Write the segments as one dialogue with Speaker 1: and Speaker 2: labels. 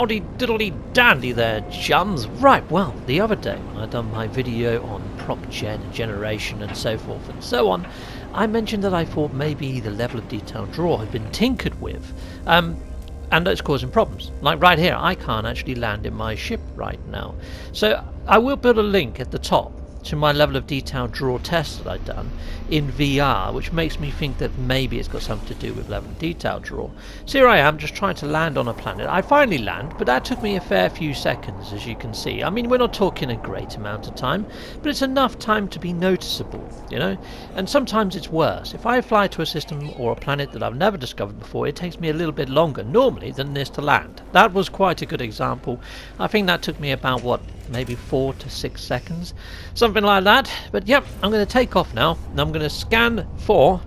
Speaker 1: Howdy diddly dandy there, chums. Right, well, the other day when I done my video on Procgen generation and so forth and so on, I mentioned that I thought maybe the level of detail draw had been tinkered with, and it's causing problems. Like right here, I can't actually land in my ship right now. So I will put a link at the top to my level of detail draw test that I've done in VR, which makes me think that maybe it's got something to do with level of detail draw. So here I am just trying to land on a planet. I finally land, but that took me a fair few seconds, as you can see. I mean, we're not talking a great amount of time, but it's enough time to be noticeable, you know? And sometimes it's worse. If I fly to a system or a planet that I've never discovered before, it takes me a little bit longer normally than this to land. That was quite a good example. I think that took me about, what, maybe 4 to 6 seconds, something like that. But yep, I'm going to take off now, and I'm going to scan for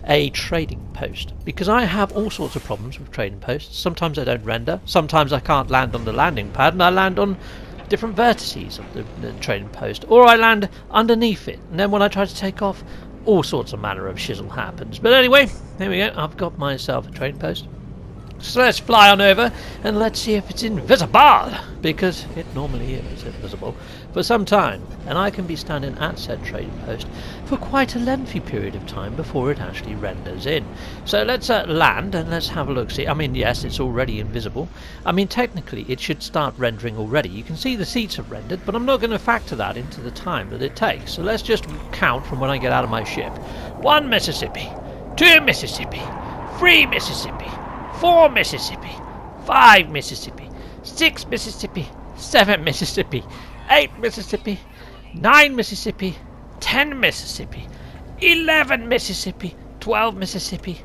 Speaker 1: a trading post, because I have all sorts of problems with trading posts. Sometimes I don't render, sometimes I can't land on the landing pad, and I land on different vertices of the trading post, or I land underneath it, and then when I try to take off, all sorts of manner of shizzle happens. But anyway, there we go, I've got myself a trading post. So let's fly on over and let's see if it's invisible, because it normally is invisible for some time, and I can be standing at said trading post for quite a lengthy period of time before it actually renders in. So let's land and let's have a look. See, I mean, yes, it's already invisible. I mean, technically it should start rendering already. You can see the seats have rendered, but I'm not going to factor that into the time that it takes. So let's just count from when I get out of my ship. 1 Mississippi, 2 Mississippi, 3 Mississippi, 4 Mississippi, 5 Mississippi, 6 Mississippi, 7 Mississippi, 8 Mississippi, 9 Mississippi, 10 Mississippi, 11 Mississippi, 12 Mississippi,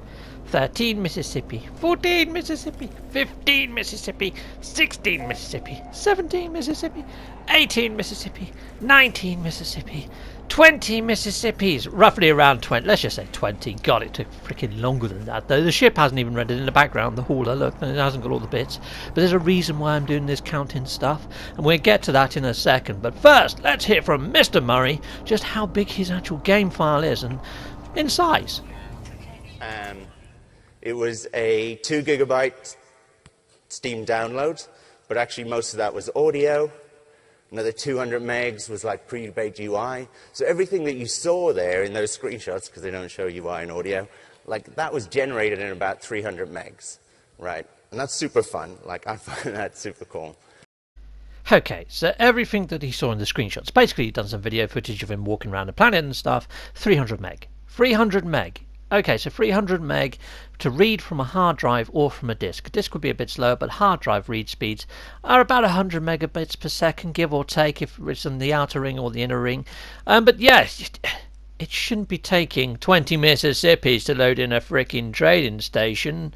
Speaker 1: 13 Mississippi, 14 Mississippi, 15 Mississippi, 16 Mississippi, 17 Mississippi, 18 Mississippi, 19 Mississippi, 20 Mississippis, roughly around 20, let's just say 20. God, it took freaking longer than that, though. The ship hasn't even rendered in the background, the hauler, look, and it hasn't got all the bits. But there's a reason why I'm doing this counting stuff, and we'll get to that in a second. But first, let's hear from Mr. Murray just how big his actual game file is, and in size.
Speaker 2: It was a 2 gigabyte Steam download, but actually most of that was audio. Another 200 megs was like pre-baked UI. So everything that you saw there in those screenshots, because they don't show UI and audio, like that was generated in about 300 megs, right? And that's super fun. Like, I find that super cool.
Speaker 1: Okay, so everything that he saw in the screenshots, basically he'd done some video footage of him walking around the planet and stuff, 300 meg. 300 meg. Okay, so 300 meg to read from a hard drive or from a disk. A disk would be a bit slower, but hard drive read speeds are about 100 megabits per second, give or take, if it's in the outer ring or the inner ring. But yes, it shouldn't be taking 20 Mississippis to load in a frickin' trading station,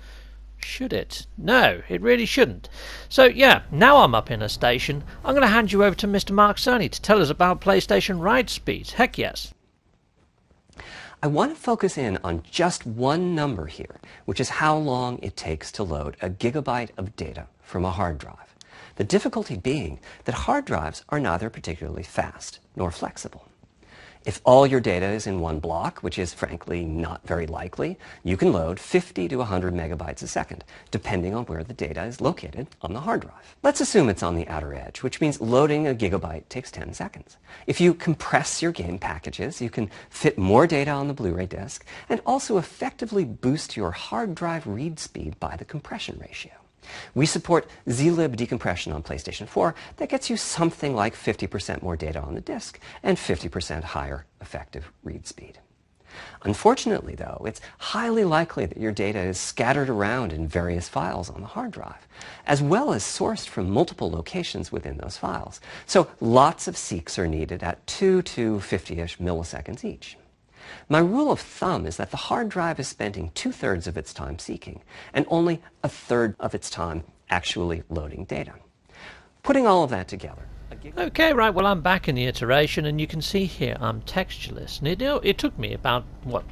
Speaker 1: should it? No, it really shouldn't. So yeah, now I'm up in a station, I'm going to hand you over to Mr. Mark Cerny to tell us about PlayStation ride speeds. Heck yes.
Speaker 3: I want to focus in on just one number here, which is how long it takes to load a gigabyte of data from a hard drive. The difficulty being that hard drives are neither particularly fast nor flexible. If all your data is in one block, which is frankly not very likely, you can load 50 to 100 megabytes a second, depending on where the data is located on the hard drive. Let's assume it's on the outer edge, which means loading a gigabyte takes 10 seconds. If you compress your game packages, you can fit more data on the Blu-ray disc and also effectively boost your hard drive read speed by the compression ratio. We support zlib decompression on PlayStation 4 that gets you something like 50% more data on the disk and 50% higher effective read speed. Unfortunately, though, it's highly likely that your data is scattered around in various files on the hard drive, as well as sourced from multiple locations within those files. So lots of seeks are needed at 2 to 50-ish milliseconds each. My rule of thumb is that the hard drive is spending 2/3 of its time seeking and only 1/3 of its time actually loading data. Putting all of that together.
Speaker 1: Okay, right, well I'm back in the iteration, and you can see here I'm textureless, and it took me about,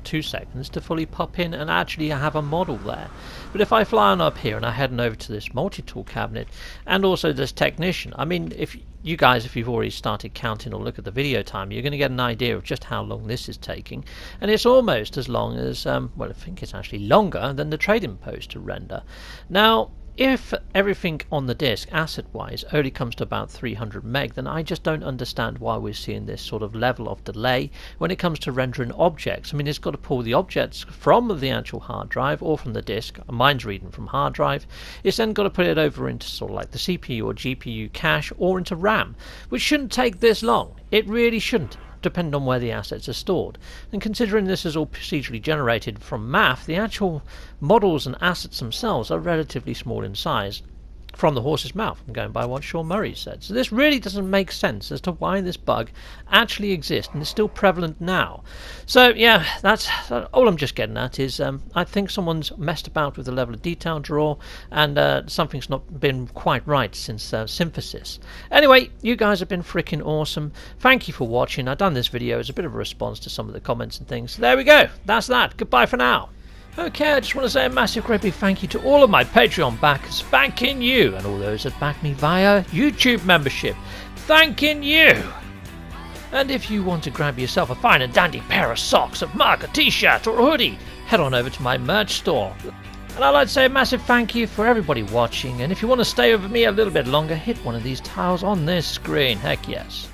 Speaker 1: 2 seconds to fully pop in and actually have a model there. But if I fly on up here and I head on over to this multi-tool cabinet and also this technician, I mean, if you guys, if you've already started counting or look at the video time, you're going to get an idea of just how long this is taking, and it's almost as long as, well, I think it's actually longer than the trading post to render. Now, if everything on the disk, asset-wise, only comes to about 300 meg, then I just don't understand why we're seeing this sort of level of delay when it comes to rendering objects. I mean, it's got to pull the objects from the actual hard drive or from the disk. Mine's reading from hard drive. It's then got to put it over into sort of like the CPU or GPU cache or into RAM, which shouldn't take this long. It really shouldn't, depending on where the assets are stored. And considering this is all procedurally generated from math, the actual models and assets themselves are relatively small in size. From the horse's mouth, I'm going by what Sean Murray said. So this really doesn't make sense as to why this bug actually exists and is still prevalent now. So yeah, that's all I'm just getting at is I think someone's messed about with the level of detail draw, and something's not been quite right since synthesis. Anyway, you guys have been freaking awesome. Thank you for watching. I've done this video as a bit of a response to some of the comments and things. So there we go. That's that. Goodbye for now. Okay, I just want to say a massive great big thank you to all of my Patreon backers, thanking you, and all those that back me via YouTube membership, thanking you. And if you want to grab yourself a fine and dandy pair of socks, a mug, a t-shirt or a hoodie, head on over to my merch store. And I'd like to say a massive thank you for everybody watching, and if you want to stay with me a little bit longer, hit one of these tiles on this screen, heck yes.